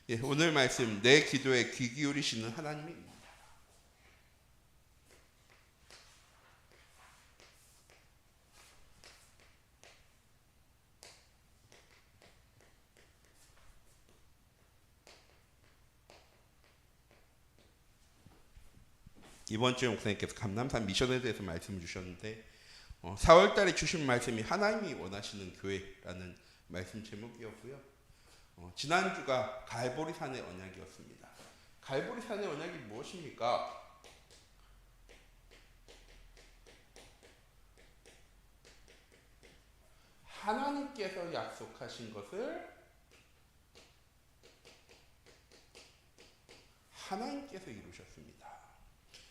예, 오늘 말씀 내 기도에 귀 기울이시는 하나님입니다. 이번 주에 목사님께서 감남산 미션에 대해서 말씀을 주셨는데 4월 달에 주신 말씀이 하나님이 원하시는 교회라는 말씀 제목이었고요. 지난주가 갈보리산의 언약이었습니다. 갈보리산의 언약이 무엇입니까? 하나님께서 약속하신 것을 하나님께서 이루셨습니다.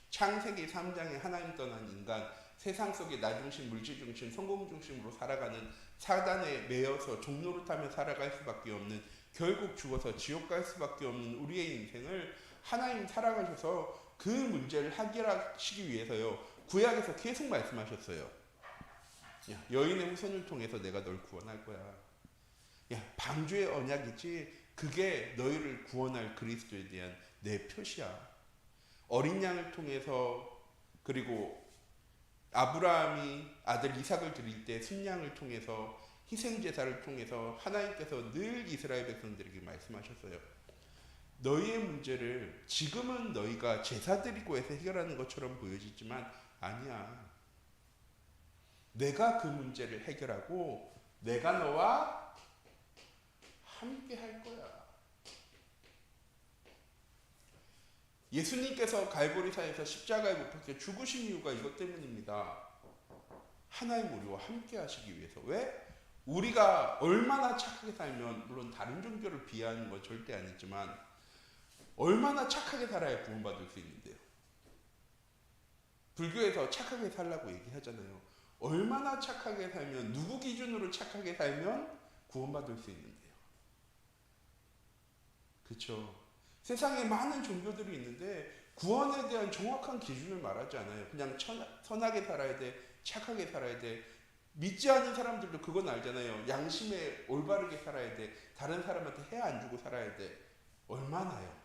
창세기 3장에 하나님 떠난 인간, 세상 속에 나 중심, 물질 중심, 성공 중심으로 살아가는 사단에 매여서 종로를 타며 살아갈 수밖에 없는, 결국 죽어서 지옥 갈 수밖에 없는 우리의 인생을 하나님 살아가셔서 그 문제를 해결하시기 위해서요, 구약에서 계속 말씀하셨어요. 야, 여인의 후손을 통해서 내가 널 구원할 거야. 야, 방주의 언약이지 그게 너희를 구원할 그리스도에 대한 내 표시야. 어린 양을 통해서, 그리고 아브라함이 아들 이삭을 드릴 때 순양을 통해서, 희생제사를 통해서 하나님께서 늘 이스라엘 백성들에게 말씀하셨어요. 너희의 문제를 지금은 너희가 제사 드리고 해서 해결하는 것처럼 보여지지만 아니야. 내가 그 문제를 해결하고 내가 너와 함께 할 거야. 예수님께서 갈보리산에서 십자가에 못 박혀 죽으신 이유가 이것 때문입니다. 하나님 우리와 함께 하시기 위해서. 왜? 우리가 얼마나 착하게 살면, 물론 다른 종교를 비하하는 건 절대 아니지만 얼마나 착하게 살아야 구원받을 수 있는데요. 불교에서 착하게 살라고 얘기하잖아요. 얼마나 착하게 살면, 누구 기준으로 착하게 살면 구원받을 수 있는데요. 그렇죠? 세상에 많은 종교들이 있는데 구원에 대한 정확한 기준을 말하지 않아요. 그냥 선하게 살아야 돼, 착하게 살아야 돼. 믿지 않는 사람들도 그건 알잖아요. 양심에 올바르게 살아야 돼, 다른 사람한테 해 안 주고 살아야 돼. 얼마나요?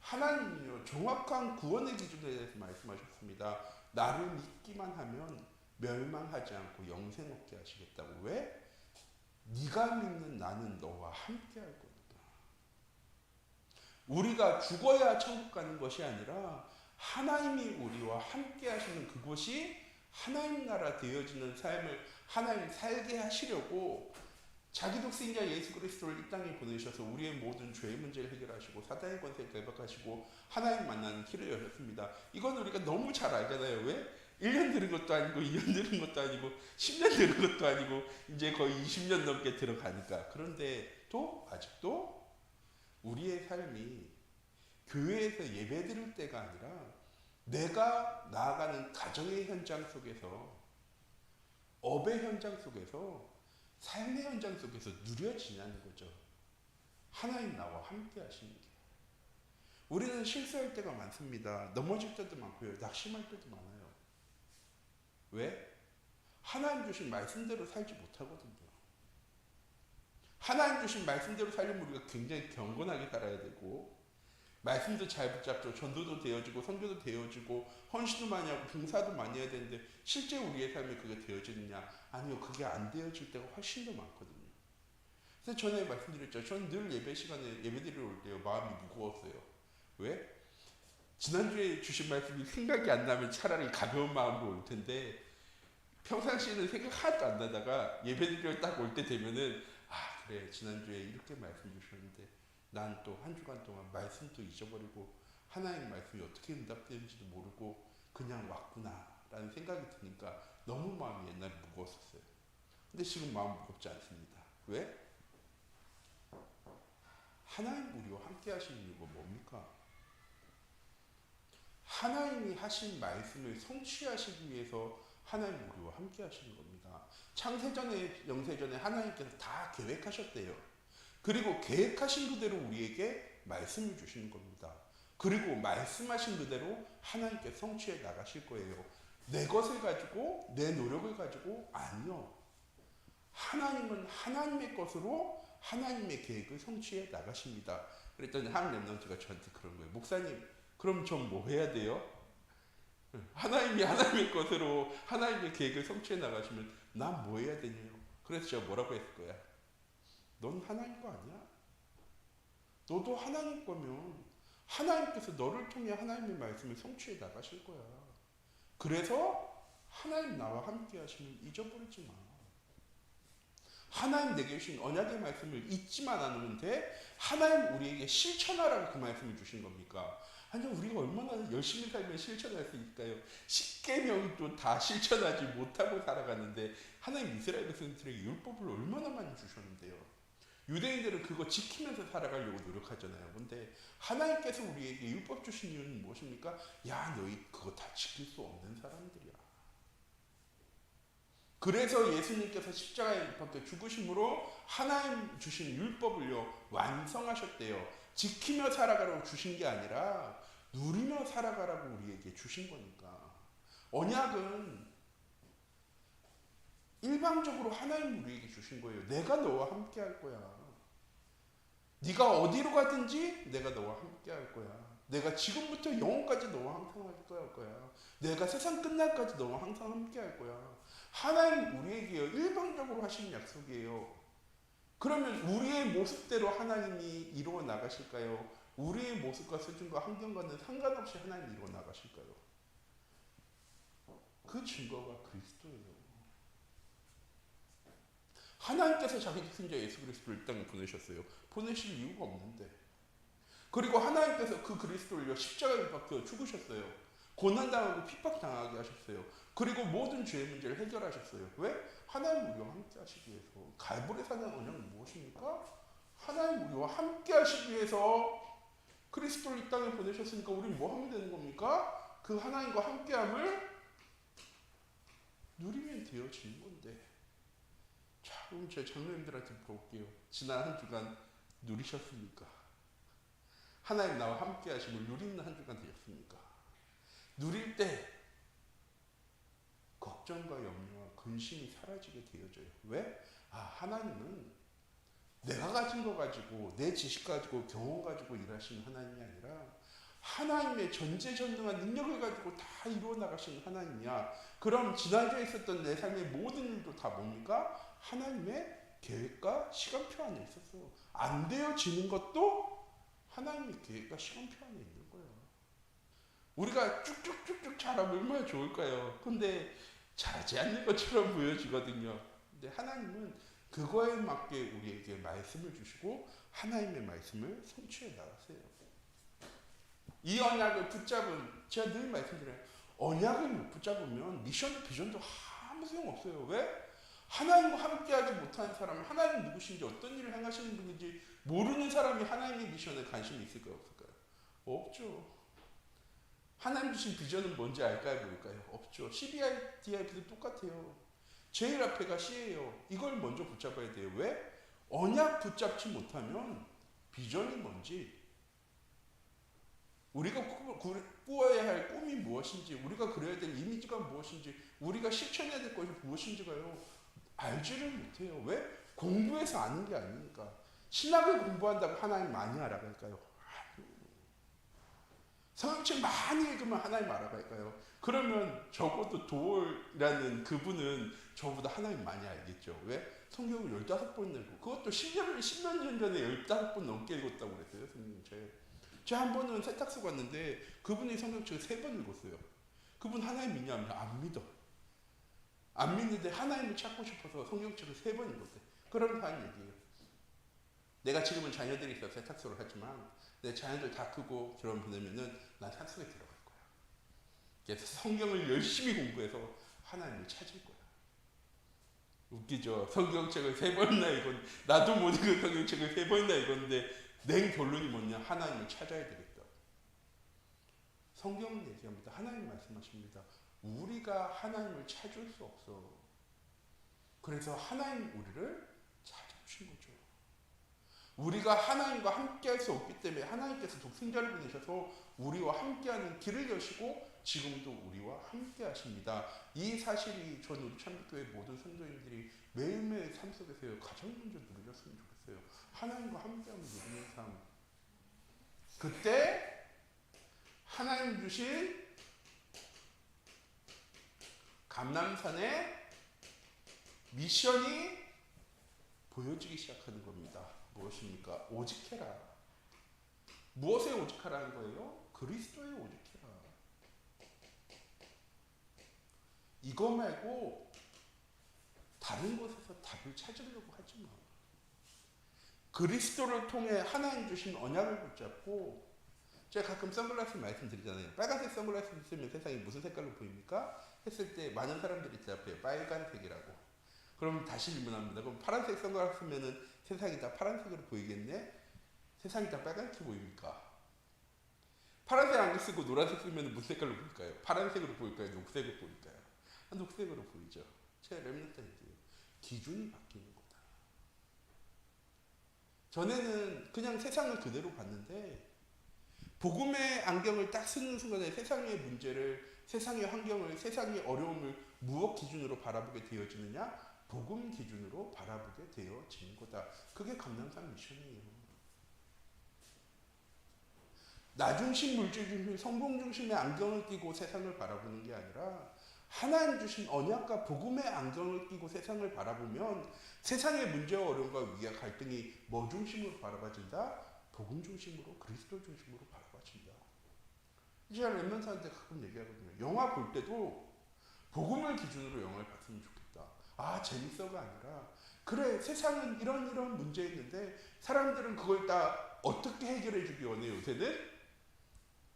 하나님은요, 정확한 구원의 기준에 대해서 말씀하셨습니다. 나를 믿기만 하면 멸망하지 않고 영생 얻게 하시겠다고. 왜? 네가 믿는 나는 너와 함께 할 거다. 우리가 죽어야 천국 가는 것이 아니라 하나님이 우리와 함께 하시는 그곳이 하나님 나라 되어지는 삶을 하나님 살게 하시려고 자기 독생자 예수 그리스도를 이 땅에 보내셔서 우리의 모든 죄의 문제를 해결하시고 사단의 권세를 대박하시고 하나님 만나는 길을 여셨습니다. 이건 우리가 너무 잘 알잖아요. 왜? 1년 들은 것도 아니고 2년 들은 것도 아니고 10년 들은 것도 아니고 이제 거의 20년 넘게 들어가니까. 그런데 또 아직도 우리의 삶이 교회에서 예배 드릴 때가 아니라 내가 나아가는 가정의 현장 속에서, 업의 현장 속에서, 삶의 현장 속에서 누려지냐는 거죠. 하나님 나와 함께 하시는 게. 우리는 실수할 때가 많습니다. 넘어질 때도 많고요. 낙심할 때도 많아요. 왜? 하나님 주신 말씀대로 살지 못하거든요. 하나님 주신 말씀대로 살려면 우리가 굉장히 경건하게 살아야 되고, 말씀도 잘 붙잡죠. 전도도 되어지고 선교도 되어지고 헌신도 많이 하고 봉사도 많이 해야 되는데 실제 우리의 삶에 그게 되어지느냐? 아니요, 그게 안 되어질 때가 훨씬 더 많거든요. 그래서 전에 말씀드렸죠. 저는 늘 예배 시간에 예배드리러 올 때요, 마음이 무거웠어요. 왜? 지난주에 주신 말씀이 생각이 안 나면 차라리 가벼운 마음으로 올 텐데, 평상시에는 생각 하나도 안 나다가 예배드리러 딱 올 때 되면은, 아 그래, 지난주에 이렇게 말씀 주셨는데 난 또 한 주간 동안 말씀도 잊어버리고 하나님 말씀이 어떻게 응답되는지도 모르고 그냥 왔구나 라는 생각이 드니까 너무 마음이 옛날에 무거웠었어요. 근데 지금 마음 무겁지 않습니다. 왜? 하나님 우리와 함께 하시는 이유가 뭡니까? 하나님이 하신 말씀을 성취하시기 위해서 하나님 우리와 함께 하시는 겁니다. 창세전에 영세전에 하나님께서 다 계획하셨대요. 그리고 계획하신 그대로 우리에게 말씀을 주시는 겁니다. 그리고 말씀하신 그대로 하나님께 성취해 나가실 거예요. 내 것을 가지고, 내 노력을 가지고 아니요. 하나님은 하나님의 것으로 하나님의 계획을 성취해 나가십니다. 그랬더니 한 렘넌트가 저한테 그런 거예요. 목사님, 그럼 전 뭐 해야 돼요? 하나님이 하나님의 것으로 하나님의 계획을 성취해 나가시면 난 뭐 해야 되냐요? 그래서 제가 뭐라고 했을 거야? 넌 하나님 거 아니야? 너도 하나님 거면 하나님께서 너를 통해 하나님의 말씀을 성취해 나가실 거야. 그래서 하나님 나와 함께 하시면 잊어버리지 마. 하나님 내게 주신 언약의 말씀을 잊지만 않으면 돼. 하나님 우리에게 실천하라고 그 말씀을 주신 겁니까? 아니 우리가 얼마나 열심히 살면 실천할 수 있을까요? 10계명도 다 실천하지 못하고 살아가는데 하나님 이스라엘 백성들에게 율법을 얼마나 많이 주셨는데요. 유대인들은 그거 지키면서 살아가려고 노력하잖아요. 근데 하나님께서 우리에게 율법 주신 이유는 무엇입니까? 야 너희 그거 다 지킬 수 없는 사람들이야. 그래서 예수님께서 십자가에 박혀 죽으심으로 하나님 주신 율법을요 완성하셨대요. 지키며 살아가라고 주신 게 아니라 누리며 살아가라고 우리에게 주신 거니까. 언약은 일방적으로 하나님 우리에게 주신 거예요. 내가 너와 함께 할 거야. 네가 어디로 가든지 내가 너와 함께 할 거야. 내가 지금부터 영원까지 너와 항상 할 거야. 내가 세상 끝날까지 너와 항상 함께 할 거야. 하나님 우리에게 일방적으로 하시는 약속이에요. 그러면 우리의 모습대로 하나님이 이루어 나가실까요? 우리의 모습과 수준과 환경과는 상관없이 하나님이 이루어 나가실까요? 그 증거가 그리스도예요. 하나님께서 자기 독생자 예수 그리스도를 이 땅에 보내셨어요. 보내실 이유가 없는데. 그리고 하나님께서 그 그리스도를 십자가에 박혀 죽으셨어요. 고난당하고 핍박당하게 하셨어요. 그리고 모든 죄의 문제를 해결하셨어요. 왜? 하나님 우리와 함께 하시기 위해서. 갈보리 사는 언약은 무엇입니까? 하나님 우리와 함께 하시기 위해서 그리스도를 이 땅에 보내셨으니까 우리는 뭐 하면 되는 겁니까? 그 하나님과 함께함을 누리면 되어지는 건데. 자, 그럼 제 장로님들한테 물어볼게요. 지난 한 주간 누리셨습니까? 하나님 나와 함께 하심을 누리는 한 주간 되셨습니까? 누릴 때 걱정과 염려와 근심이 사라지게 되어져요. 왜? 하나님은 내가 가진 거 가지고 내 지식 가지고 경험 가지고 일하시는 하나님이 아니라 하나님의 전지전능한 능력을 가지고 다 이루어 나가시는 하나님이야. 그럼 지난주에 있었던 내 삶의 모든 일도 다 뭡니까? 하나님의 계획과 시간표 안에 있었어. 안 되어지는 것도 하나님의 계획과 시간표 안에 있는 거예요. 우리가 쭉쭉쭉쭉 잘하면 얼마나 좋을까요? 근데 잘하지 않는 것처럼 보여지거든요. 근데 하나님은 그거에 맞게 우리에게 말씀을 주시고 하나님의 말씀을 성취해 나가세요. 이 언약을 붙잡은, 제가 늘 말씀드려요. 언약을 못 붙잡으면 미션도 비전도 아무 소용없어요. 왜? 하나님과 함께하지 못하는 사람은 하나님 누구신지 어떤 일을 행하시는 분인지 모르는 사람이 하나님의 미션에 관심이 있을까요? 없을까요? 없죠. 하나님 주신 비전은 뭔지 알까요? 모를까요? 없죠. CBIDIP도 똑같아요. 제일 앞에가 C예요. 이걸 먼저 붙잡아야 돼요. 왜? 언약 붙잡지 못하면 비전이 뭔지, 우리가 꾸어야 할 꿈이 무엇인지, 우리가 그려야 될 이미지가 무엇인지, 우리가 실천해야 될 것이 무엇인지가요 알지를 못해요. 왜? 공부해서 아는 게 아니니까. 신학을 공부한다고 하나님 많이 알아갈까요? 성경책 많이 읽으면 하나님 알아갈까요? 그러면 적어도 도올이라는 그분은 저보다 하나님 많이 알겠죠. 왜? 성경을 15번 읽고, 그것도 10몇 년 전에 15번 넘게 읽었다고 그랬어요. 성경책. 제가 한 번은 세탁소 갔는데 그분이 성경책을 3번 읽었어요. 그분 하나님 믿냐면 안 믿어. 안 믿는데 하나님을 찾고 싶어서 성경책을 3번 읽었대. 그러면서 하는 얘기예요. 내가 지금은 자녀들이 있어서 세탁소를 하지만 내 자녀들 다 크고 결혼 보내면은 난 산속에 들어갈 거야. 그래서 성경을 열심히 공부해서 하나님을 찾을 거야. 웃기죠? 성경책을 3번이나 읽었는데, 나도 못 읽은 성경책을 3번이나 읽었는데 내 결론이 뭐냐? 하나님을 찾아야 되겠다. 성경은 얘기합니다. 하나님 말씀하십니다. 우리가 하나님을 찾을 수 없어. 그래서 하나님 우리를 찾아주신 거죠. 우리가 하나님과 함께할 수 없기 때문에 하나님께서 독생자를 보내셔서 우리와 함께하는 길을 여시고 지금도 우리와 함께 하십니다. 이 사실이 전 우리 참교회 모든 성도님들이 매일매일 삶 속에서 가장 먼저 누리셨으면 좋겠어요. 하나님과 함께하면 누리는 삶. 그때 하나님 주신 감람산의 미션이 보여지기 시작하는 겁니다. 무엇입니까? 오직해라. 무엇에 오직하라는 거예요? 그리스도에 오직해라. 이거 말고 다른 곳에서 답을 찾으려고 하지 마. 그리스도를 통해 하나님 주신 언약을 붙잡고, 제가 가끔 선글라스 말씀드리잖아요. 빨간색 선글라스 쓰면 세상이 무슨 색깔로 보입니까? 했을 때 많은 사람들이 대답해요. 빨간색이라고. 그럼 다시 질문합니다. 그럼 파란색 선글라스 쓰면은 세상이 다 파란색으로 보이겠네? 세상이 다 빨갛게 보입니까? 파란색 안경 쓰고 노란색 쓰면 무슨 색깔로 보일까요? 파란색으로 보일까요? 녹색으로 보일까요? 녹색으로 보이죠. 제 렘넌트인데요. 기준이 바뀌는 거다. 전에는 그냥 세상을 그대로 봤는데 복음의 안경을 딱 쓰는 순간에 세상의 문제를, 세상의 환경을, 세상의 어려움을 무엇 기준으로 바라보게 되어지느냐? 복음 기준으로 바라보게 되어지는 거다. 그게 감람산 미션이에요. 나 중심, 물질 중심, 성공 중심의 안경을 끼고 세상을 바라보는 게 아니라 하나님 주신 언약과 복음의 안경을 끼고 세상을 바라보면 세상의 문제와 어려움과 위기와 갈등이 뭐 중심으로 바라봐진다? 복음 중심으로, 그리스도 중심으로 바라봐진다. 제가 렘넌트한테 가끔 얘기하거든요. 영화 볼 때도 복음을 기준으로 영화를 봤으면 좋겠다. 아, 재밌어가 아니라 그래, 세상은 이런 문제 있는데 사람들은 그걸 다 어떻게 해결해 주기 원해요.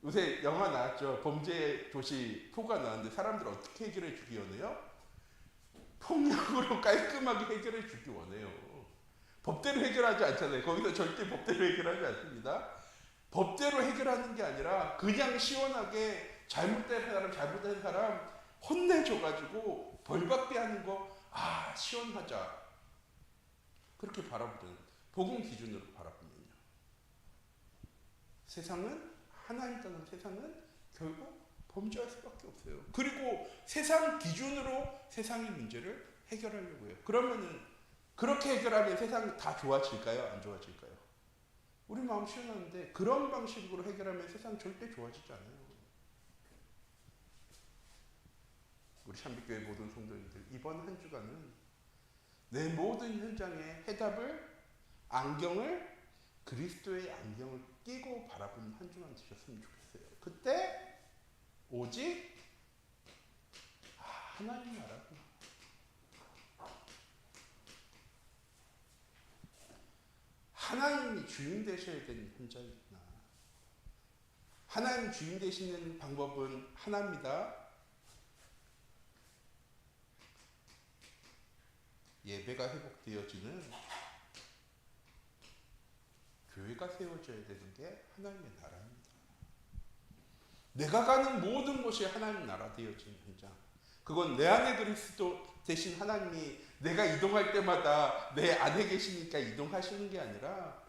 요새 영화 나왔죠. 범죄 도시 4가 나왔는데 사람들 어떻게 해결해 주기 원해요? 폭력으로 깔끔하게 해결해 주기 원해요. 법대로 해결하지 않잖아요. 거기서 절대 법대로 해결하지 않습니다. 법대로 해결하는 게 아니라 그냥 시원하게 잘못된 사람 혼내줘가지고 벌받게 하는 거, 아, 시원하자. 그렇게 바라보는, 복음 기준으로 바라보면요. 하나님 따는 세상은 결국 범죄할 수밖에 없어요. 그리고 세상 기준으로 세상의 문제를 해결하려고 해요. 그러면은 그렇게 해결하면 세상이 다 좋아질까요? 안 좋아질까요? 우리 마음 시원한데 그런 방식으로 해결하면 세상 절대 좋아지지 않아요. 우리 참빛교회 모든 성도님들, 이번 한 주간은 내 모든 현장의 해답을, 안경을, 그리스도의 안경을 끼고 바라보는 한 주간 되셨으면 좋겠어요. 그때 오직 하나님 나라구나. 하나님이 주인 되셔야 되는 현장이구나. 하나님 주인 되시는 방법은 하나입니다. 예배가 회복되어지는 교회가 세워져야 되는 게 하나님의 나라입니다. 내가 가는 모든 곳이 하나님 나라 되어지는 현장. 그건 내 안에 그리스도 대신 하나님이 내가 이동할 때마다 내 안에 계시니까 이동하시는 게 아니라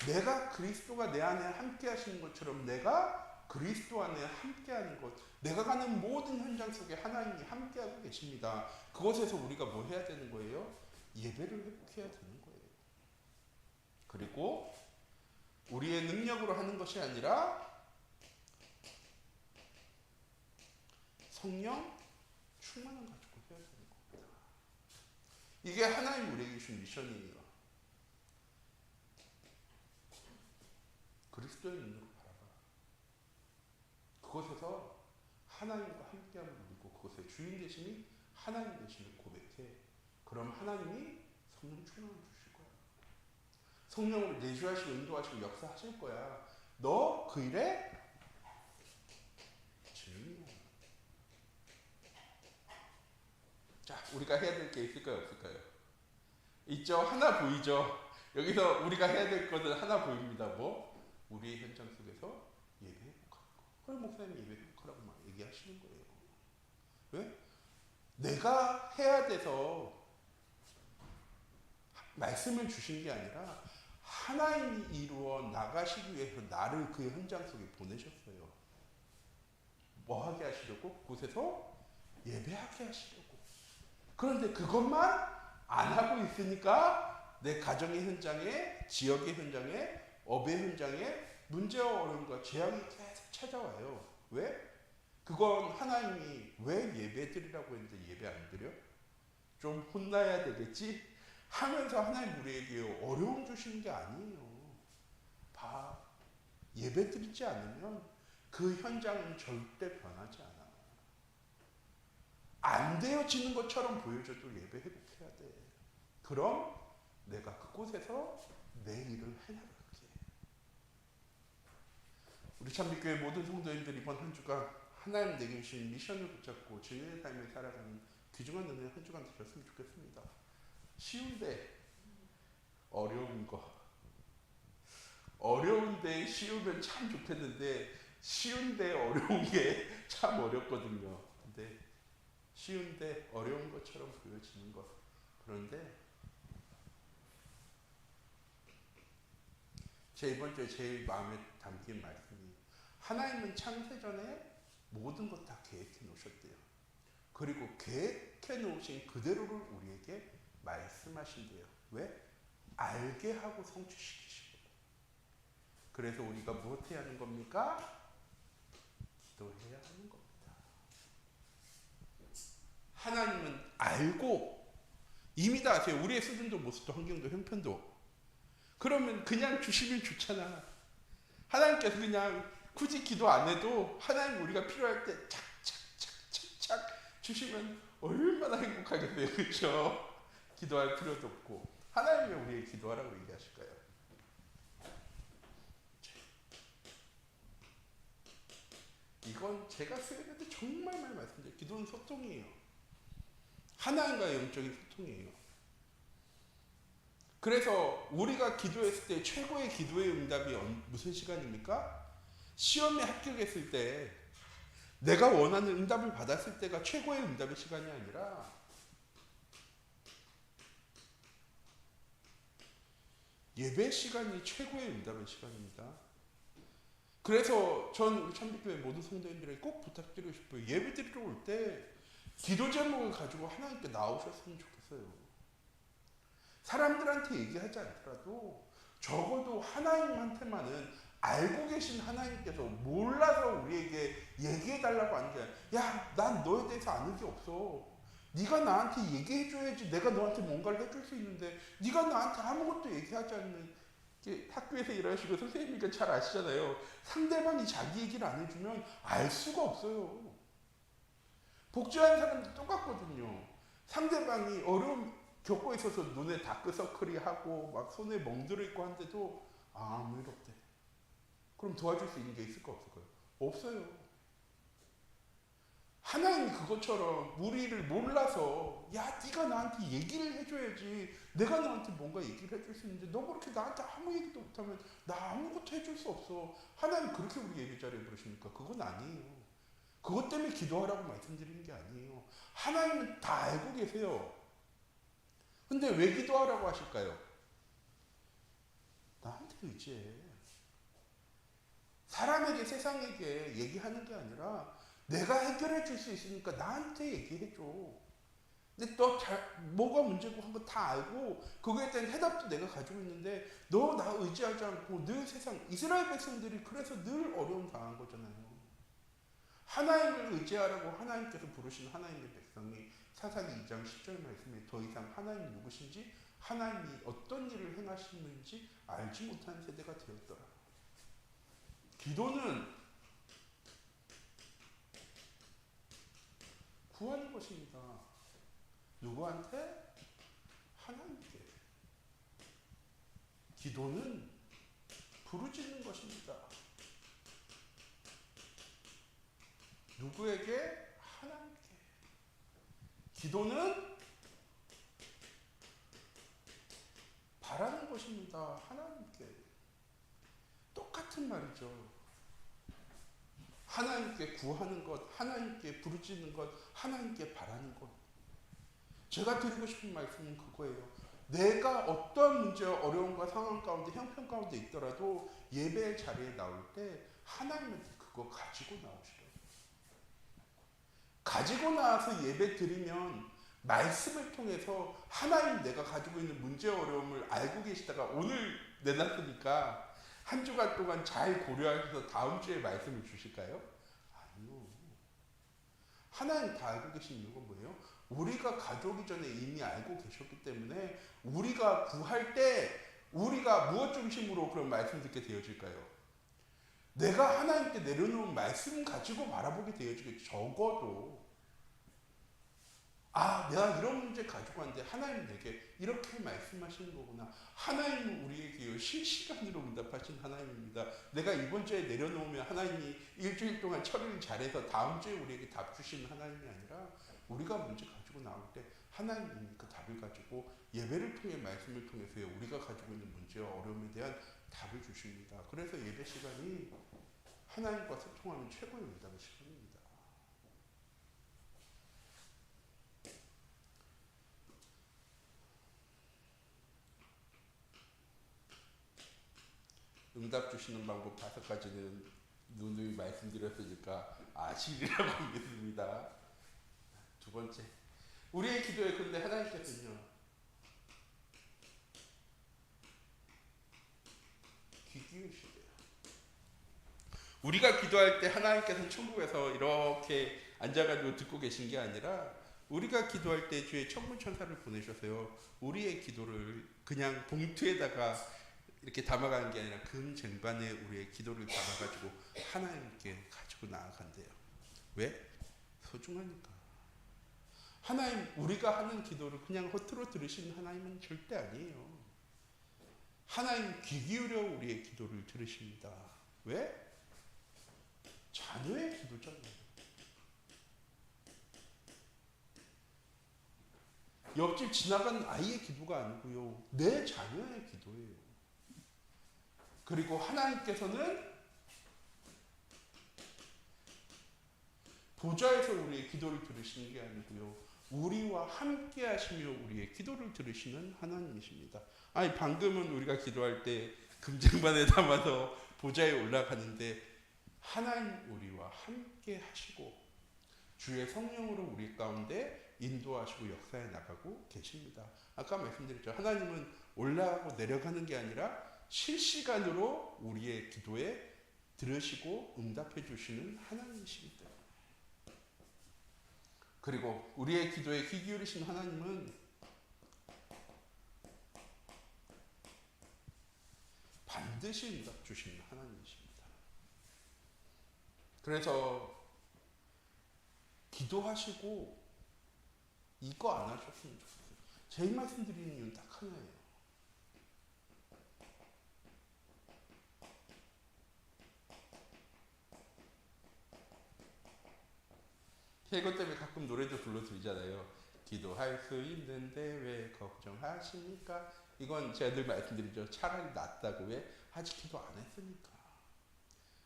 내가 그리스도가 내 안에 함께 하시는 것처럼 내가 그리스도 안에 함께 하는 것, 내가 가는 모든 현장 속에 하나님이 함께 하고 계십니다. 그곳에서 우리가 뭐 해야 되는 거예요? 예배를 회복해야 되는 거예요. 그리고 우리의 능력으로 하는 것이 아니라 성령 충만을 가지고 해야 되는 겁니다. 이게 하나님 우리에게 주신 미션이에요. 그리스도의 눈으로 바라봐. 그곳에서 하나님과 함께함을 누리고 그곳의 주인 되심이 하나님 되심을 고백해. 그럼 하나님이 성령 충만을 주실 거야. 성령을 내주하시고 인도하시고 역사하실 거야. 너 그 일에 주인이야. 자, 우리가 해야 될 게 있을까요, 없을까요? 있죠. 하나 보이죠. 여기서 우리가 해야 될 것은 하나 보입니다. 뭐? 우리 현장 속에서 예배 회복하는 거. 그럼 목사님이 예배 회복하라고 막 얘기하시는 거예요. 왜? 내가 해야 돼서 말씀을 주신 게 아니라 하나님이 이루어 나가시기 위해서 나를 그 현장 속에 보내셨어요. 뭐 하게 하시려고? 그곳에서 예배하게 하시려고. 그런데 그것만 안 하고 있으니까 내 가정의 현장에, 지역의 현장에, 업의 현장에 문제와 어려움과 재앙이 계속 찾아와요. 왜? 그건 하나님이 왜 예배 드리라고 했는데 예배 안 드려? 좀 혼나야 되겠지? 하면서 하나님 우리에게 어려움 주시는 게 아니에요. 봐. 예배 드리지 않으면 그 현장은 절대 변하지 않아. 안 되어지는 것처럼 보여줘도 예배 회복해야 돼. 그럼 내가 그곳에서 내 일을 해나갈게. 우리 참빛교회 모든 성도님들이 이번 한 주간 하나님 내게 주신 미션을 붙잡고 주님의 삶을 살아가는 귀중한 은혜 한 주간 되셨으면 좋겠습니다. 쉬운데 어려운 거, 어려운데 쉬우면 참 좋겠는데 쉬운데 어려운 게 참 어렵거든요. 근데 쉬운데 어려운 것처럼 보여지는 것. 그런데 제 이번 주에 제일 마음에 담긴 말씀이 하나님은 창세전에 모든 것 다 계획해 놓으셨대요. 그리고 계획해 놓으신 그대로를 우리에게 말씀하신대요. 왜? 알게 하고 성취시키시고. 그래서 우리가 무엇 해야 하는 겁니까? 기도해야 하는 겁니다. 하나님은 알고 이미 다 아세요. 우리의 수준도 모습도 환경도 형편도. 그러면 그냥 주시면 좋잖아. 하나님께서 그냥 굳이 기도 안 해도 하나님 우리가 필요할 때 착착착착착 주시면 얼마나 행복하겠어요. 그렇죠? 기도할 필요도 없고. 하나님이 우리에게 기도하라고 얘기하실까요? 이건 제가 수요일에 정말 많이 말씀드려요. 기도는 소통이에요. 하나님과의 영적인 소통이에요. 그래서 우리가 기도했을 때 최고의 기도의 응답이 무슨 시간입니까? 시험에 합격했을 때 내가 원하는 응답을 받았을 때가 최고의 응답의 시간이 아니라 예배 시간이 최고의 응답의 시간입니다. 그래서 전 우리 참빛교회 모든 성도님들에게 꼭 부탁드리고 싶어요. 예배 드리러 올 때 기도 제목을 가지고 하나님께 나오셨으면 좋겠어요. 사람들한테 얘기하지 않더라도 적어도 하나님한테만은 알고 계신 하나님께서 몰라서 우리에게 얘기해달라고 하는 게 아니라 야, 난 너에 대해서 아는 게 없어. 네가 나한테 얘기해줘야지 내가 너한테 뭔가를 해줄 수 있는데 네가 나한테 아무것도 얘기하지 않는 학교에서 일하시고 선생님이니까 잘 아시잖아요. 상대방이 자기 얘기를 안 해주면 알 수가 없어요. 복지한 사람도 똑같거든요. 상대방이 어려움 겪고 있어서 눈에 다크서클이 하고 막 손에 멍들어 있고 한데도 아무 일 없대. 그럼 도와줄 수 있는 게 있을까 없을까요? 없어요. 하나님이 그것처럼 우리를 몰라서 야 네가 나한테 얘기를 해줘야지 내가 너한테 뭔가 얘기를 해줄 수 있는데 너 그렇게 나한테 아무 얘기도 못하면 나 아무것도 해줄 수 없어. 하나님 그렇게 우리 예배 자리에 부르십니까? 그건 아니에요. 그것 때문에 기도하라고 말씀드리는 게 아니에요. 하나님은 다 알고 계세요. 근데 왜 기도하라고 하실까요? 나한테 의지해. 사람에게 세상에게 얘기하는 게 아니라 내가 해결해 줄 수 있으니까 나한테 얘기해 줘. 근데 너 뭐가 문제고 한 거 다 알고 그거에 대한 해답도 내가 가지고 있는데 너 나 의지하지 않고 늘 세상 이스라엘 백성들이 그래서 늘 어려움 당한 거잖아요. 하나님을 의지하라고 하나님께서 부르신 하나님의 백성이 사사기 2장 10절 말씀에 더 이상 하나님이 누구신지 하나님이 어떤 일을 행하시는지 알지 못하는 세대가 되었더라. 기도는 구하는 것입니다. 누구한테? 하나님께. 기도는 부르짖는 것입니다. 누구에게? 하나님께. 기도는 바라는 것입니다. 하나님께. 똑같은 말이죠. 하나님께 구하는 것, 하나님께 부르짖는 것, 하나님께 바라는 것. 제가 드리고 싶은 말씀은 그거예요. 내가 어떤 문제와 어려움과 상황 가운데 형편 가운데 있더라도 예배 자리에 나올 때 하나님한테 그거 가지고 나오시라고. 가지고 나와서 예배 드리면 말씀을 통해서 하나님 내가 가지고 있는 문제 어려움을 알고 계시다가 오늘 내놨으니까 한 주간 동안 잘 고려하셔서 다음 주에 말씀을 주실까요? 아니요. 하나님 다 알고 계신 이유가 뭐예요? 우리가 가져오기 전에 이미 알고 계셨기 때문에 우리가 구할 때 우리가 무엇 중심으로 그런 말씀 듣게 되어질까요? 내가 하나님께 내려놓은 말씀 가지고 바라보게 되어지겠죠. 적어도 내가 이런 문제 가지고 왔는데 하나님 내게 이렇게 말씀하시는 거구나. 하나님은 우리에게 실시간으로 응답하신 하나님입니다. 내가 이번 주에 내려놓으면 하나님이 일주일 동안 처리를 잘해서 다음 주에 우리에게 답 주시는 하나님이 아니라 우리가 문제 가지고 나올 때 하나님이 그 답을 가지고 예배를 통해 말씀을 통해서 우리가 가지고 있는 문제와 어려움에 대한 답을 주십니다. 그래서 예배 시간이 하나님과 소통하는 최고의 응답의 시간입니다. 응답 주시는 방법 5가지는 누누이 말씀드렸으니까 아시리라고 믿습니다. 두 번째, 우리의 기도에 근데 하나님께서는요, 귀 기울이시대요. 우리가 기도할 때 하나님께서는 천국에서 이렇게 앉아가지고 듣고 계신 게 아니라 우리가 기도할 때 주의 천군 천사를 보내셔서요, 우리의 기도를 그냥 봉투에다가 이렇게 담아가는 게 아니라 금쟁반에 우리의 기도를 담아가지고 하나님께 가지고 나아간대요. 왜? 소중하니까. 하나님, 우리가 하는 기도를 그냥 허투루 들으시는 하나님은 절대 아니에요. 하나님 귀 기울여 우리의 기도를 들으십니다. 왜? 자녀의 기도잖아요. 옆집 지나간 아이의 기도가 아니고요, 내 자녀의 기도예요. 그리고 하나님께서는 보좌에서 우리의 기도를 들으시는 게 아니고요, 우리와 함께 하시며 우리의 기도를 들으시는 하나님이십니다. 아니, 방금은 우리가 기도할 때 금쟁반에 담아서 보좌에 올라가는데 하나님 우리와 함께 하시고 주의 성령으로 우리 가운데 인도하시고 역사해 나가고 계십니다. 아까 말씀드렸죠. 하나님은 올라가고 내려가는 게 아니라 실시간으로 우리의 기도에 들으시고 응답해 주시는 하나님이시기 때문에, 그리고 우리의 기도에 귀 기울이신 하나님은 반드시 응답 주시는 하나님이십니다. 그래서 기도하시고 이거 안 하셨으면 좋겠어요. 제일 말씀드리는 이유는 딱 하나예요. 이것 때문에 가끔 노래도 불러드리잖아요. 기도할 수 있는데 왜 걱정하십니까? 이건 제가 늘 말씀드리죠. 차라리 낫다고. 왜? 아직 기도 안 했으니까.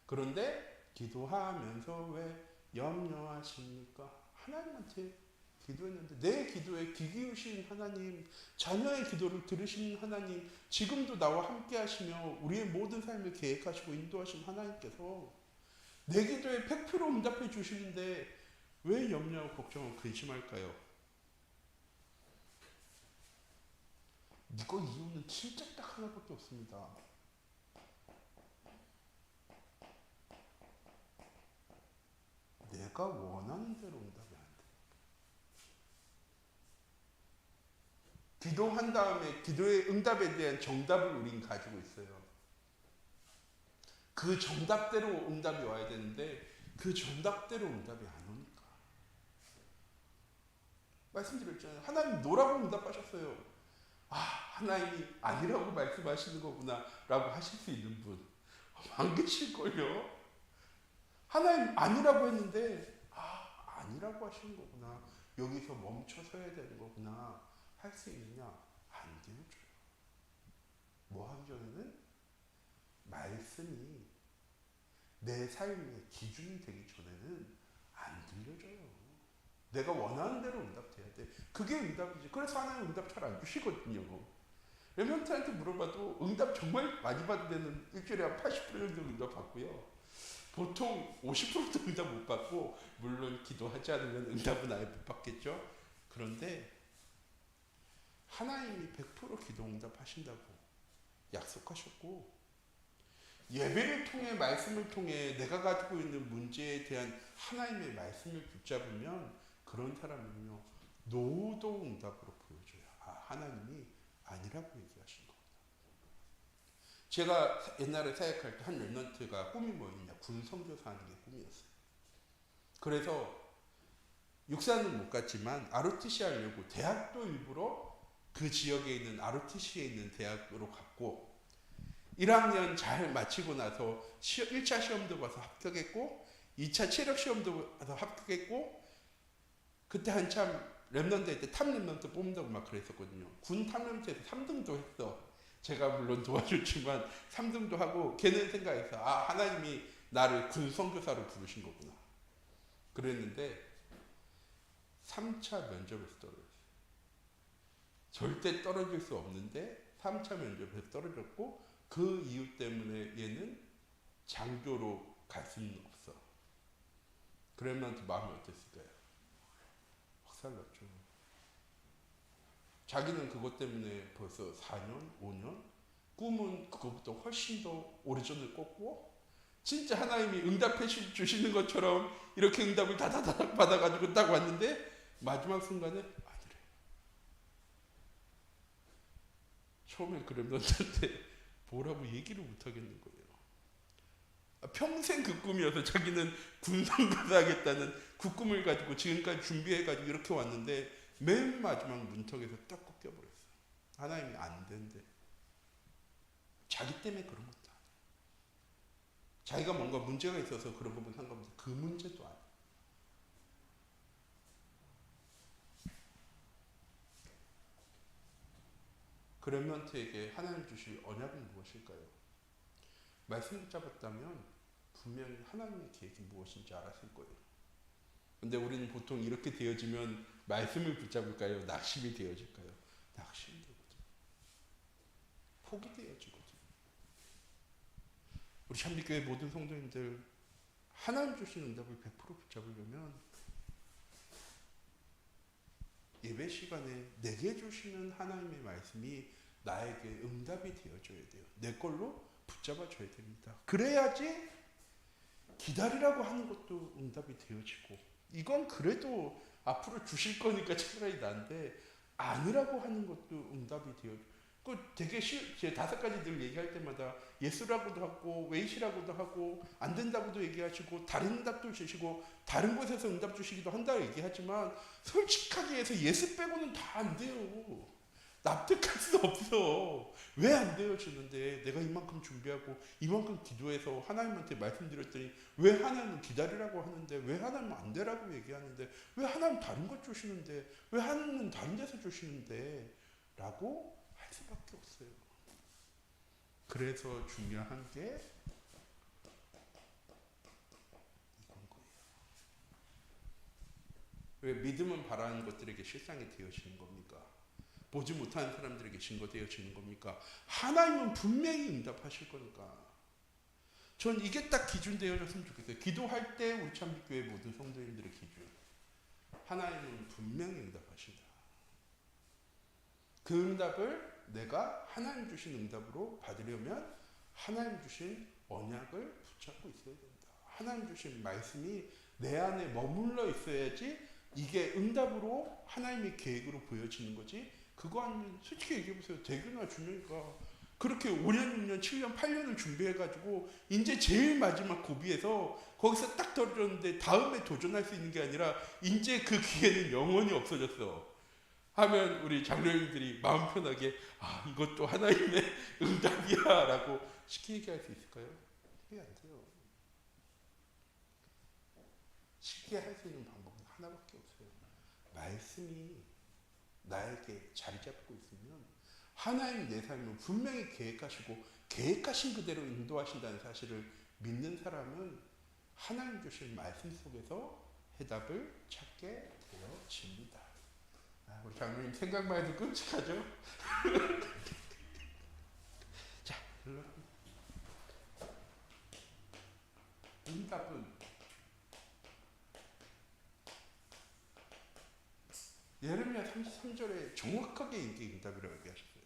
그런데 기도하면서 왜 염려하십니까? 하나님한테 기도했는데 내 기도에 귀 기울이신 하나님, 자녀의 기도를 들으시는 하나님, 지금도 나와 함께 하시며 우리의 모든 삶을 계획하시고 인도하신 하나님께서 내 기도에 100% 응답해 주시는데 왜 염려하고 걱정하고 근심할까요? 이거 이유는 진짜 딱 하나밖에 없습니다. 내가 원하는 대로 응답이 안 돼. 기도한 다음에 기도의 응답에 대한 정답을 우린 가지고 있어요. 그 정답대로 응답이 와야 되는데 그 정답대로 응답이 안 오니까. 말씀드렸잖아요. 하나님 노라고 응답하셨어요. 하나님이 아니라고 말씀하시는 거구나 라고 하실 수 있는 분 안 계실걸요. 하나님 아니라고 했는데 아니라고 하시는 거구나, 여기서 멈춰서야 되는 거구나 할 수 있느냐? 안 되어줘요. 뭐 하기 전에는 말씀이 내 삶의 기준이 되기 전에는 안 들려줘요. 내가 원하는 대로 응답돼야 돼. 그게 응답이지. 그래서 하나님 응답 잘 안 주시거든요. 랩런트한테 물어봐도 응답 정말 많이 받는 데는 일주일에 한 80% 정도 응답 받고요. 보통 50%도 응답 못 받고, 물론 기도하지 않으면 응답은 아예 못 받겠죠. 그런데 하나님이 100% 기도 응답하신다고 약속하셨고, 예배를 통해 말씀을 통해 내가 가지고 있는 문제에 대한 하나님의 말씀을 붙잡으면 그런 사람은요 노도 응답으로 보여줘요. 아, 하나님이 아니라고 얘기하신 겁니다. 제가 옛날에 사역할 때 한 렘넌트가 꿈이 뭐였냐, 군 선교사 하는 게 꿈이었어요. 그래서 육사는 못 갔지만 ROTC 하려고 대학도 일부러 그 지역에 있는 ROTC에 있는 대학으로 갔고, 1학년 잘 마치고 나서 1차 시험도 봐서 합격했고 2차 체력 시험도 봐서 합격했고, 그때 한참 랩런트 때 탑 랩런트 뽑는다고 막 그랬었거든요. 군 탑랩런트에서 3등도 했어. 제가 물론 도와줬지만 3등도 하고, 걔는 생각했어. 아, 하나님이 나를 군 선교사로 부르신 거구나. 그랬는데 3차 면접에서 떨어졌어요. 절대 떨어질 수 없는데 3차 면접에서 떨어졌고, 그 이유 때문에 얘는 장교로 갈 수는 없어. 그랬는데 마음이 어땠을까요? 확살났죠. 자기는 그것 때문에 벌써 4년, 5년 꿈은 그것보다 훨씬 더 오래전에 꿨고, 진짜 하나님이 응답해 주시는 것처럼 이렇게 응답을 다다닥 받아가지고 딱 왔는데 마지막 순간에 아니래. 처음에 그랬는데 뭐라고 얘기를 못 하겠는 거예요. 평생 그 꿈이어서 자기는 군선교사 하겠다는 그 꿈을 가지고 지금까지 준비해가지고 이렇게 왔는데 맨 마지막 문턱에서 딱 꺾여버렸어요. 하나님이 안 된대. 자기 때문에 그런 것도 아니에요. 자기가 뭔가 문제가 있어서 그런 거면 상관없는데 그 문제도 아니에요. 그 렘넌트에게 하나님 주실 언약은 무엇일까요? 말씀 붙잡았다면 분명히 하나님의 계획이 무엇인지 알았을 거예요. 근데 우리는 보통 이렇게 되어지면 말씀을 붙잡을까요? 낙심이 되어질까요? 낙심이 되거든요. 포기되어지거든요. 우리 참빛교회 모든 성도님들, 하나님 주신 응답을 100% 붙잡으려면 예배 시간에 내게 주시는 하나님의 말씀이 나에게 응답이 되어줘야 돼요. 내 걸로 붙잡아줘야 됩니다. 그래야지 기다리라고 하는 것도 응답이 되어지고, 이건 그래도 앞으로 주실 거니까 차라리 난데 아니라고 하는 것도 응답이 되어지고, 그 되게 제 5가지 늘 얘기할 때마다 예수라고도 하고 웨이시라고도 하고 안 된다고도 얘기하시고 다른 응답도 주시고 다른 곳에서 응답 주시기도 한다고 얘기하지만, 솔직하게 해서 예수 빼고는 다 안 돼요. 납득할 수 없어. 왜 안 되어지는데 내가 이만큼 준비하고 이만큼 기도해서 하나님한테 말씀드렸더니 왜 하나님은 기다리라고 하는데, 왜 하나님은 안 되라고 얘기하는데, 왜 하나님 다른 것 주시는데, 왜 하나님은 다른 데서 주시는데 라고 할 수밖에 없어요. 그래서 중요한 게 이건 거예요. 왜 믿음은 바라는 것들에게 실상이 되어지는 겁니까? 보지 못하는 사람들에게 증거되어지는 겁니까? 하나님은 분명히 응답하실 거니까. 전 이게 딱 기준 되어졌으면 좋겠어요. 기도할 때 우리 참빛교회 모든 성도님들의 기준. 하나님은 분명히 응답하신다. 그 응답을 내가 하나님 주신 응답으로 받으려면 하나님 주신 언약을 붙잡고 있어야 된다. 하나님 주신 말씀이 내 안에 머물러 있어야지 이게 응답으로 하나님의 계획으로 보여지는 거지. 그거 아니면 솔직히 얘기해보세요. 대교나 준영이가 그렇게 5년, 6년, 7년, 8년을 준비해가지고 이제 제일 마지막 고비에서 거기서 딱 떨어졌는데 다음에 도전할 수 있는 게 아니라 이제 그 기회는 영원히 없어졌어 하면 우리 장로님들이 마음 편하게 아, 이것도 하나님의 응답이야 라고 쉽게 얘기할 수 있을까요? 그게 안 돼요. 쉽게 할 수 있는 방법은 하나밖에 없어요. 말씀이 나에게 자리 잡고 있으면 하나님 내 삶을 분명히 계획하시고 계획하신 그대로 인도하신다는 사실을 믿는 사람은 하나님 주신 말씀 속에서 해답을 찾게 되어집니다. 우리 장로님 생각만 해도 끔찍하죠? 자, 응답은 예레미야 33절에 정확하게 이게 응답이라고 얘기하셨어요.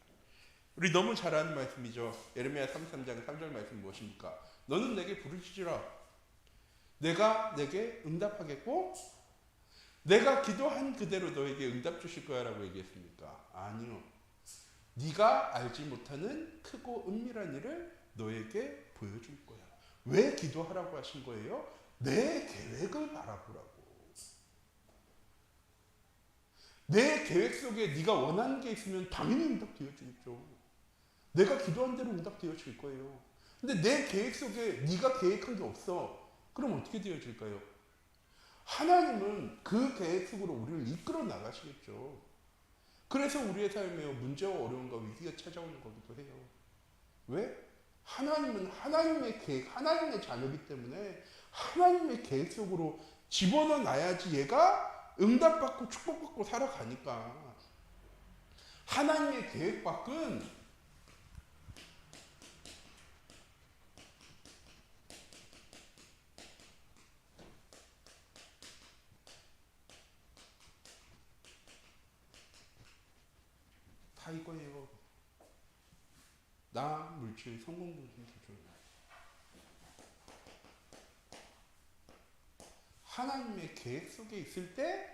우리 너무 잘 아는 말씀이죠. 예레미야 33장 3절 말씀 무엇입니까? 너는 내게 부르짖으라. 내가 내게 응답하겠고 내가 기도한 그대로 너에게 응답 주실 거야 라고 얘기했습니까? 아니요. 네가 알지 못하는 크고 은밀한 일을 너에게 보여줄 거야. 왜 기도하라고 하신 거예요? 내 계획을 바라보라고. 내 계획 속에 네가 원하는 게 있으면 당연히 응답되어지겠죠. 내가 기도한 대로 응답되어질 거예요. 근데 내 계획 속에 네가 계획한 게 없어. 그럼 어떻게 되어질까요? 하나님은 그 계획 속으로 우리를 이끌어 나가시겠죠. 그래서 우리의 삶에 문제와 어려움과 위기가 찾아오는 거기도 해요. 왜? 하나님은 하나님의 계획, 하나님의 자녀이기 때문에 하나님의 계획 속으로 집어넣어 놔야지 얘가 응답받고 축복받고 살아가니까. 하나님의 계획 밖은 다 이거예요. 나 물질 성공부심 기준. 하나님의 계획 속에 있을 때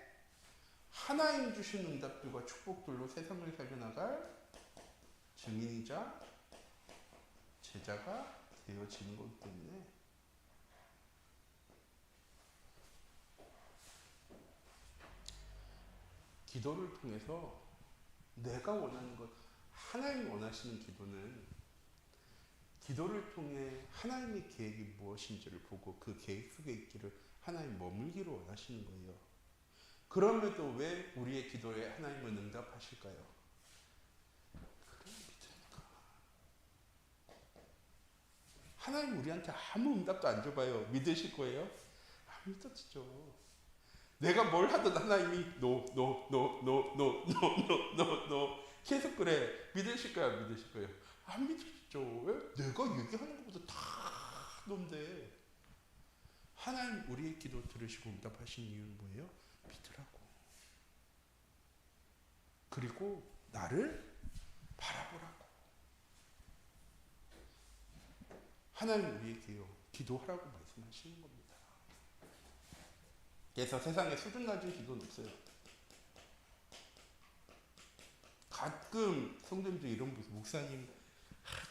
하나님 주신 응답들과 축복들로 세상을 살려나갈 증인이자 제자가 되어지는 거기 때문에 기도를 통해서 내가 원하는 것, 하나님이 원하시는 기도는 기도를 통해 하나님의 계획이 무엇인지를 보고 그 계획 속에 있기를 하나님 머물기를 원하시는 거예요. 그럼에도 왜 우리의 기도에 하나님은 응답하실까요? 그런 믿으니까. 하나님 우리한테 아무 응답도 안 줘봐요. 믿으실 거예요? 안 믿어지죠. 내가 뭘 하든 하나님이 no 계속 그래. 믿으실 거야, 믿으실 거예요? 안 믿어지죠. 왜? 내가 얘기하는 것보다 다 노인데. 하나님 우리의 기도 들으시고 응답하신 이유는 뭐예요? 믿으라고. 그리고 나를 바라보라고. 하나님 우리에게요, 기도하라고 말씀하시는 겁니다. 그래서 세상에 수준 낮은 기도는 없어요. 가끔 성도님들 이런 분, 목사님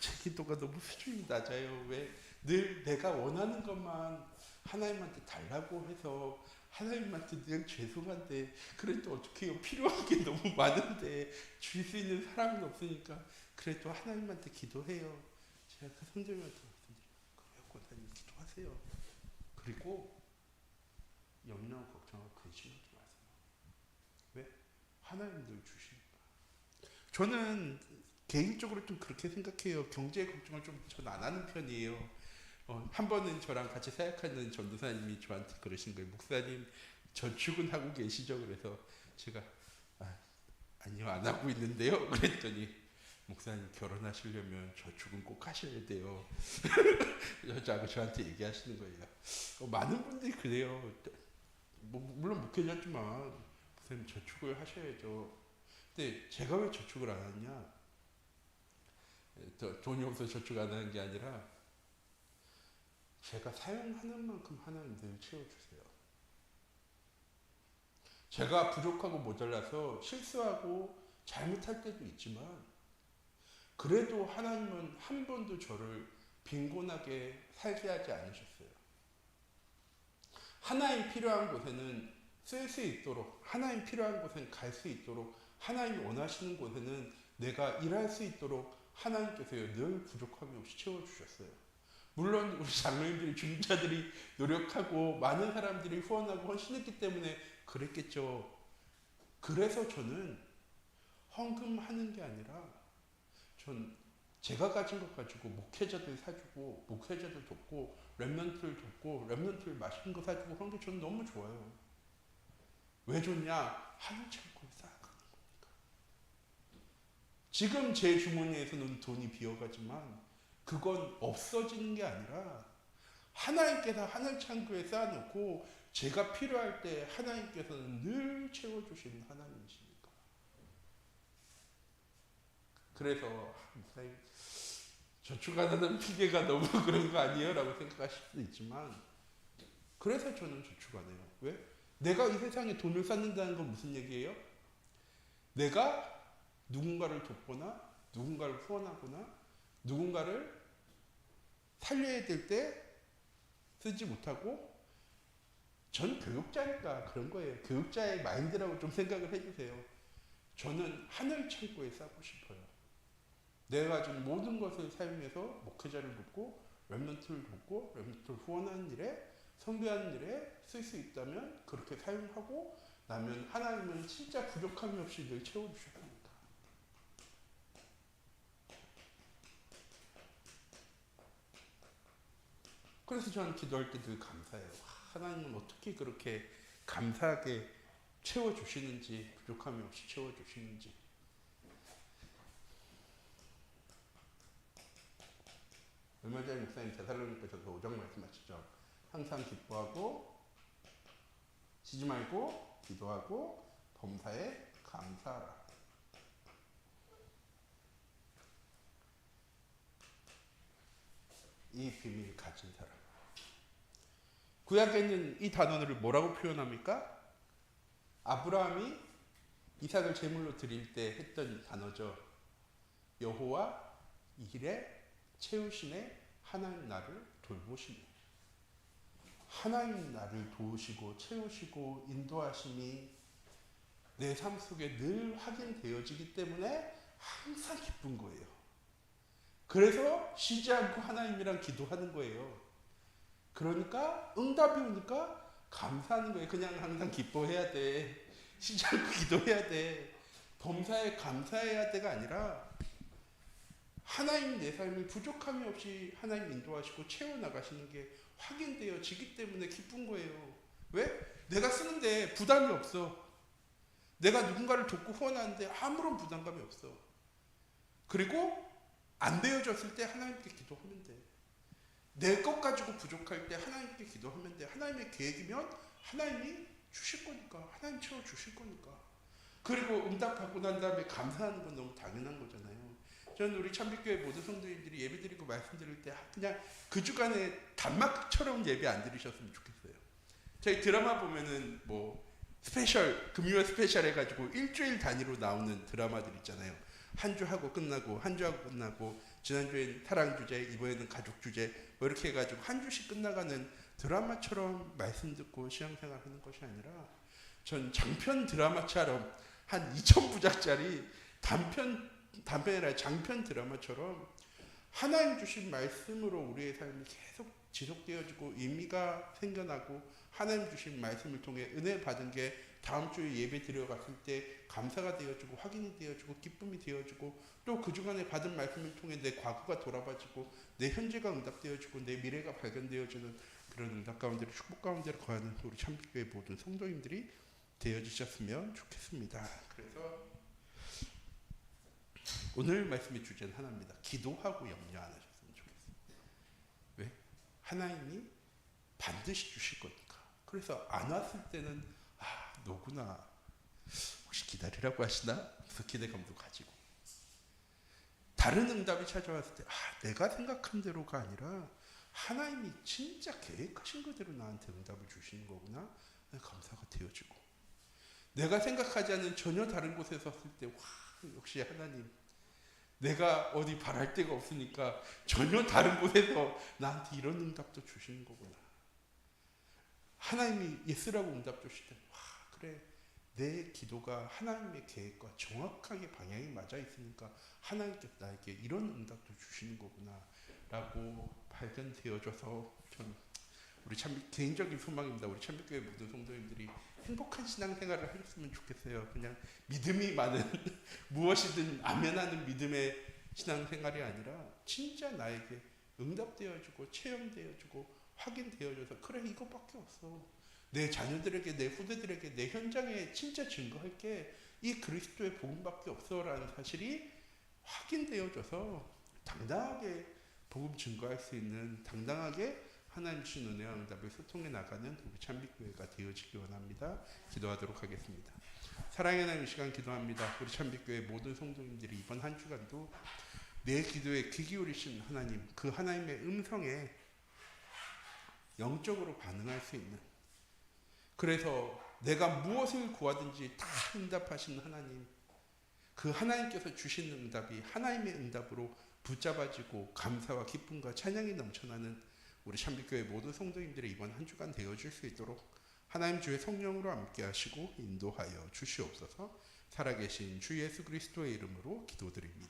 제 기도가 너무 수준이 낮아요. 왜 늘 내가 원하는 것만 하나님한테 달라고 해서 하나님한테 늘 죄송한데 그래도 어떻게 해요? 필요한 게 너무 많은데 줄 수 있는 사람은 없으니까 그래도 하나님한테 기도해요. 제가 그 성도님한테 말씀드려요. 그래요, 권사님 기도하세요. 그리고 염려, 걱정하고 근심하지 마세요. 왜? 하나님 늘 주시니까. 저는 개인적으로 좀 그렇게 생각해요. 경제 걱정을 좀 전 안 하는 편이에요. 한 번은 저랑 같이 사역하는 전도사님이 저한테 그러신 거예요. 목사님 저축은 하고 계시죠? 그래서 제가 아니요, 안 하고 있는데요. 그랬더니 목사님 결혼하시려면 저축은 꼭 하셔야 돼요. 여자가 저한테 얘기하시는 거예요. 많은 분들이 그래요. 물론 목회자지만 목사님 저축을 하셔야죠. 근데 제가 왜 저축을 안 하냐? 돈이 없어서 저축 안 하는 게 아니라 제가 사용하는 만큼 하나님 늘 채워주세요. 제가 부족하고 모자라서 실수하고 잘못할 때도 있지만 그래도 하나님은 한 번도 저를 빈곤하게 살게 하지 않으셨어요. 하나님 필요한 곳에는 쓸 수 있도록, 하나님 필요한 곳엔 갈 수 있도록, 하나님이 원하시는 곳에는 내가 일할 수 있도록 하나님께서요 늘 부족함이 없이 채워주셨어요. 물론 우리 장로님들이, 중자들이 노력하고 많은 사람들이 후원하고 헌신했기 때문에 그랬겠죠. 그래서 저는 헌금하는 게 아니라 전 제가 가진 것 가지고 목회자들 사주고 목회자들 돕고 렘넌트를 돕고 렘넌트를 맛있는 거 사주고 그런 게 저는 너무 좋아요. 왜 좋냐? 하늘 창고에 쌓아가는 거니까. 지금 제 주머니에서는 돈이 비어가지만 그건 없어지는 게 아니라 하나님께서 하늘 창고에 쌓아놓고 제가 필요할 때 하나님께서는 늘 채워주시는 하나님이십니까? 그래서 저축 안 하는 핑계가 너무 그런 거 아니에요? 라고 생각하실 수도 있지만, 그래서 저는 저축 안 해요. 왜? 내가 이 세상에 돈을 쌓는다는 건 무슨 얘기예요? 내가 누군가를 돕거나 누군가를 후원하거나 누군가를 살려야 될 때 쓰지 못하고, 전 교육자니까 그런 거예요. 교육자의 마인드라고 좀 생각을 해주세요. 저는 하늘 창고에 쌓고 싶어요. 내가 가진 모든 것을 사용해서 목회자를 돕고 렘넌트를 돕고 렘넌트를 후원하는 일에, 선교하는 일에 쓸 수 있다면 그렇게 사용하고 나면 하나님은 진짜 부족함이 없이 늘 채워주셔야 합니다. 그래서 저는 기도할 때 늘 감사해요. 하나님은 어떻게 그렇게 감사하게 채워주시는지, 부족함이 없이 채워주시는지. 얼마 전에 목사님 데살로니가에서 5장 말씀하시죠. 항상 기뻐하고 쉬지 말고 기도하고 범사에 감사하라. 이 비밀을 가진 사람. 구약에는 이 단어를 뭐라고 표현합니까? 아브라함이 이삭을 제물로 드릴 때 했던 단어죠. 여호와 이레 채우시네, 하나님 나를 돌보시네. 하나님 나를 도우시고 채우시고 인도하심이 내 삶 속에 늘 확인되어지기 때문에 항상 기쁜 거예요. 그래서 쉬지 않고 하나님이랑 기도하는 거예요. 그러니까 응답이 오니까 감사하는 거예요. 그냥 항상 기뻐해야 돼. 쉬지 않고 기도해야 돼. 범사에 감사해야 돼가 아니라 하나님 내 삶이 부족함이 없이 하나님 인도하시고 채워나가시는 게 확인되어지기 때문에 기쁜 거예요. 왜? 내가 쓰는데 부담이 없어. 내가 누군가를 돕고 후원하는데 아무런 부담감이 없어. 그리고 안 되어졌을 때 하나님께 기도하면 돼. 내 것 가지고 부족할 때 하나님께 기도하면 돼. 하나님의 계획이면 하나님이 주실 거니까. 하나님 채워주실 거니까. 그리고 응답받고 난 다음에 감사하는 건 너무 당연한 거잖아요. 저는 우리 참빛교회 모든 성도님들이 예배 드리고 말씀 드릴 때 그냥 그 주간에 단막처럼 예배 안 드리셨으면 좋겠어요. 저희 드라마 보면은 뭐 스페셜, 금요일 스페셜 해가지고 일주일 단위로 나오는 드라마들 있잖아요. 한 주 하고 끝나고, 한 주 하고 끝나고, 지난주엔 사랑 주제, 이번에는 가족 주제, 뭐 이렇게 해가지고 한 주씩 끝나가는 드라마처럼 말씀 듣고 신앙생활 하는 것이 아니라, 전 장편 드라마처럼 한 2,000부작짜리 단편이 아니라 장편 드라마처럼 하나님 주신 말씀으로 우리의 삶이 계속 지속되어지고 의미가 생겨나고, 하나님 주신 말씀을 통해 은혜 받은 게 다음 주에 예배 드려갔을 때 감사가 되어지고 확인이 되어지고 기쁨이 되어지고, 또 그 주간에 받은 말씀을 통해 내 과거가 돌아봐지고 내 현재가 응답되어지고 내 미래가 발견되어지는 그런 응답 가운데로 축복 가운데로 거하는 우리 참빛교회 모든 성도님들이 되어주셨으면 좋겠습니다. 그래서 오늘 말씀의 주제는 하나입니다. 기도하고 염려 안 하셨으면 좋겠어요. 왜? 하나님이 반드시 주실 거니까. 그래서 안 왔을 때는 너구나, 혹시 기다리라고 하시나? 그래서 기대감도 가지고, 다른 응답이 찾아왔을 때 내가 생각한 대로가 아니라 하나님이 진짜 계획하신 그대로 나한테 응답을 주시는 거구나, 감사가 되어지고, 내가 생각하지 않은 전혀 다른 곳에 섰을 때 역시 하나님, 내가 어디 바랄 데가 없으니까 전혀 다른 곳에서 나한테 이런 응답도 주시는 거구나. 하나님이 예스라고 응답 주실 때 그래, 내 기도가 하나님의 계획과 정확하게 방향이 맞아 있으니까 하나님께서 나에게 이런 응답도 주시는 거구나 라고 발견되어져서, 전 우리 참 개인적인 소망입니다. 우리 참빛교회 모든 성도님들이 행복한 신앙생활을 하셨으면 좋겠어요. 그냥 믿음이 많은 무엇이든 아멘하는 믿음의 신앙생활이 아니라 진짜 나에게 응답되어지고 체험되어지고 확인되어져서, 그래 이것밖에 없어. 내 자녀들에게, 내 후대들에게, 내 현장에 진짜 증거할 게 이 그리스도의 복음밖에 없어라는 사실이 확인되어져서 당당하게 복음 증거할 수 있는, 당당하게 하나님 주신 은혜와 응답을 소통해 나가는 우리 찬빛교회가 되어지기 원합니다. 기도하도록 하겠습니다. 사랑의 하나님, 이 시간 기도합니다. 우리 찬빛교회 모든 성도님들이 이번 한 주간도 내 기도에 귀 기울이신 하나님, 그 하나님의 음성에 영적으로 반응할 수 있는, 그래서 내가 무엇을 구하든지 다 응답하신 하나님, 그 하나님께서 주신 응답이 하나님의 응답으로 붙잡아지고 감사와 기쁨과 찬양이 넘쳐나는 우리 참빛교회 모든 성도님들의 이번 한 주간 되어줄 수 있도록 하나님 주의 성령으로 함께 하시고 인도하여 주시옵소서. 살아계신 주 예수 그리스도의 이름으로 기도드립니다.